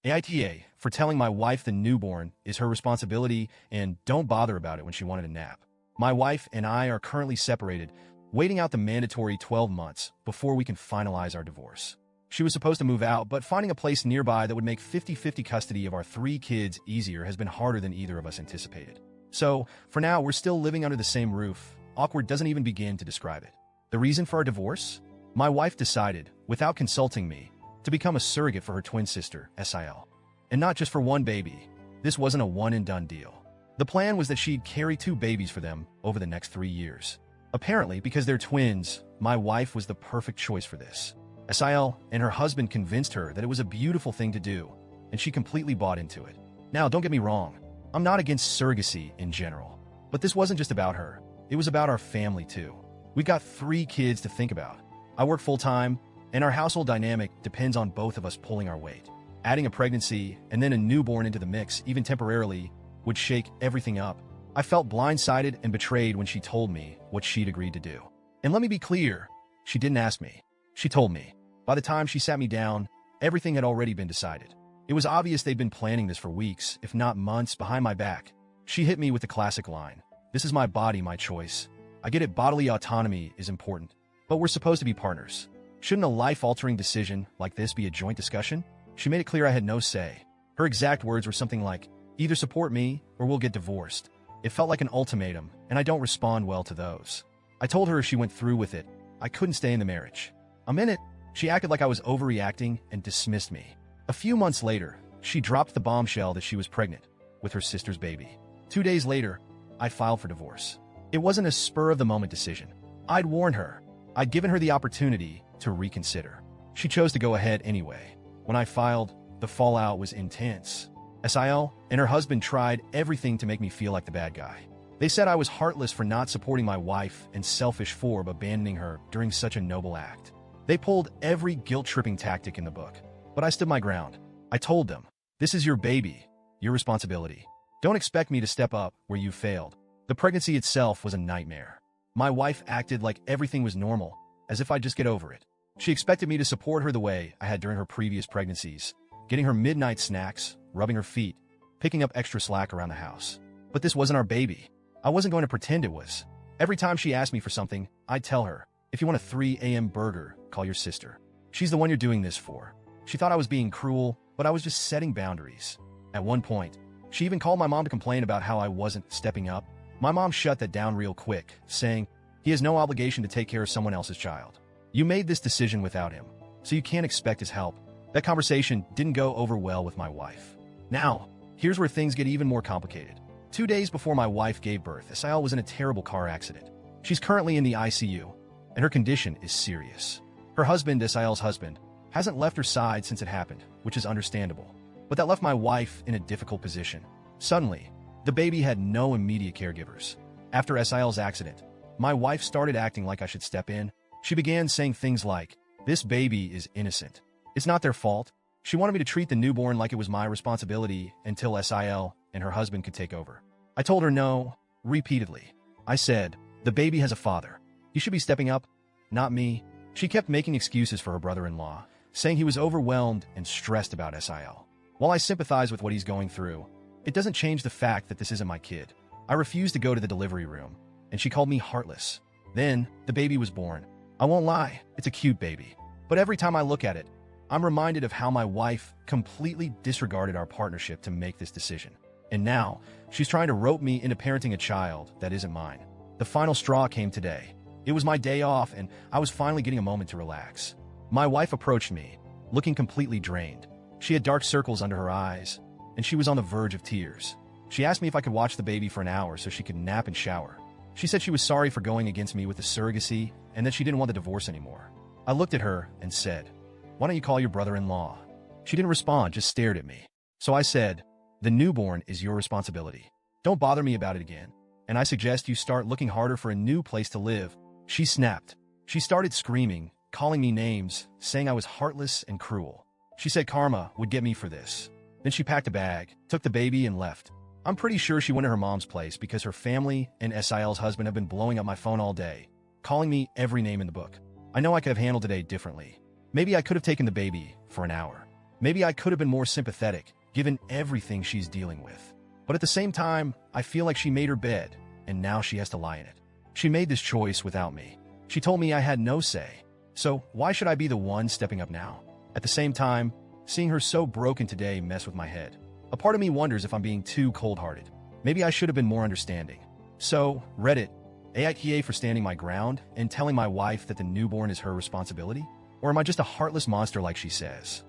AITA for telling my wife the newborn is her responsibility and don't bother about it when she wanted a nap. My wife and I are currently separated, waiting out the mandatory 12 months before we can finalize our divorce. She was supposed to move out, but finding a place nearby that would make 50-50 custody of our 3 kids easier has been harder than either of us anticipated. So, for now, we're still living under the same roof. Awkward doesn't even begin to describe it. The reason for our divorce? My wife decided, without consulting me, to become a surrogate for her twin sister, SIL. And not just for one baby. This wasn't a one-and-done deal. The plan was that she'd carry 2 babies for them over the next 3 years. Apparently, because they're twins, my wife was the perfect choice for this. SIL and her husband convinced her that it was a beautiful thing to do, and she completely bought into it. Now, don't get me wrong. I'm not against surrogacy in general. But this wasn't just about her. It was about our family, too. We've got 3 kids to think about. I work full-time, and our household dynamic depends on both of us pulling our weight. Adding a pregnancy and then a newborn into the mix, even temporarily, would shake everything up. I felt blindsided and betrayed when she told me what she'd agreed to do. And let me be clear, she didn't ask me. She told me. By the time she sat me down, everything had already been decided. It was obvious they'd been planning this for weeks, if not months, behind my back. She hit me with the classic line, "This is my body, my choice. I get it, bodily autonomy is important, but we're supposed to be partners. Shouldn't a life-altering decision like this be a joint discussion?" She made it clear I had no say. Her exact words were something like, "Either support me or we'll get divorced." It felt like an ultimatum, and I don't respond well to those. I told her if she went through with it, I couldn't stay in the marriage. A minute, she acted like I was overreacting and dismissed me. A few months later, she dropped the bombshell that she was pregnant with her sister's baby. 2 days later, I filed for divorce. It wasn't a spur-of-the-moment decision. I'd warned her. I'd given her the opportunity to reconsider. She chose to go ahead anyway. When I filed, the fallout was intense. SIL and her husband tried everything to make me feel like the bad guy. They said I was heartless for not supporting my wife and selfish for abandoning her during such a noble act. They pulled every guilt-tripping tactic in the book, but I stood my ground. I told them, "This is your baby, your responsibility. Don't expect me to step up where you failed." The pregnancy itself was a nightmare. My wife acted like everything was normal, as if I'd just get over it. She expected me to support her the way I had during her previous pregnancies, getting her midnight snacks, rubbing her feet, picking up extra slack around the house. But this wasn't our baby. I wasn't going to pretend it was. Every time she asked me for something, I'd tell her, "If you want a 3 a.m. burger, call your sister. She's the one you're doing this for." She thought I was being cruel, but I was just setting boundaries. At one point, she even called my mom to complain about how I wasn't stepping up. My mom shut that down real quick, saying, "He has no obligation to take care of someone else's child. You made this decision without him, so you can't expect his help." That conversation didn't go over well with my wife. Now, here's where things get even more complicated. 2 days before my wife gave birth, SIL was in a terrible car accident. She's currently in the ICU, and her condition is serious. Her husband, SIL's husband, hasn't left her side since it happened, which is understandable. But that left my wife in a difficult position. Suddenly, the baby had no immediate caregivers. After SIL's accident, my wife started acting like I should step in. She began saying things like, "This baby is innocent. It's not their fault." She wanted me to treat the newborn like it was my responsibility until SIL and her husband could take over. I told her no, repeatedly. I said, "The baby has a father. He should be stepping up, not me." She kept making excuses for her brother-in-law, saying he was overwhelmed and stressed about SIL. While I sympathize with what he's going through, it doesn't change the fact that this isn't my kid. I refused to go to the delivery room, and she called me heartless. Then, the baby was born. I won't lie, it's a cute baby. But every time I look at it, I'm reminded of how my wife completely disregarded our partnership to make this decision. And now, she's trying to rope me into parenting a child that isn't mine. The final straw came today. It was my day off, and I was finally getting a moment to relax. My wife approached me, looking completely drained. She had dark circles under her eyes, and she was on the verge of tears. She asked me if I could watch the baby for an hour so she could nap and shower. She said she was sorry for going against me with the surrogacy and that she didn't want the divorce anymore. I looked at her and said, "Why don't you call your brother-in-law?" She didn't respond, just stared at me. So I said, "The newborn is your responsibility. Don't bother me about it again. And I suggest you start looking harder for a new place to live." She snapped. She started screaming, calling me names, saying I was heartless and cruel. She said karma would get me for this. Then she packed a bag, took the baby, and left. I'm pretty sure she went to her mom's place because her family and SIL's husband have been blowing up my phone all day, calling me every name in the book. I know I could have handled today differently. Maybe I could have taken the baby for an hour. Maybe I could have been more sympathetic, given everything she's dealing with. But at the same time, I feel like she made her bed, and now she has to lie in it. She made this choice without me. She told me I had no say. So why should I be the one stepping up now? At the same time, seeing her so broken today mess with my head. A part of me wonders if I'm being too cold-hearted. Maybe I should have been more understanding. So, Reddit, AITA for standing my ground and telling my wife that the newborn is her responsibility? Or am I just a heartless monster like she says?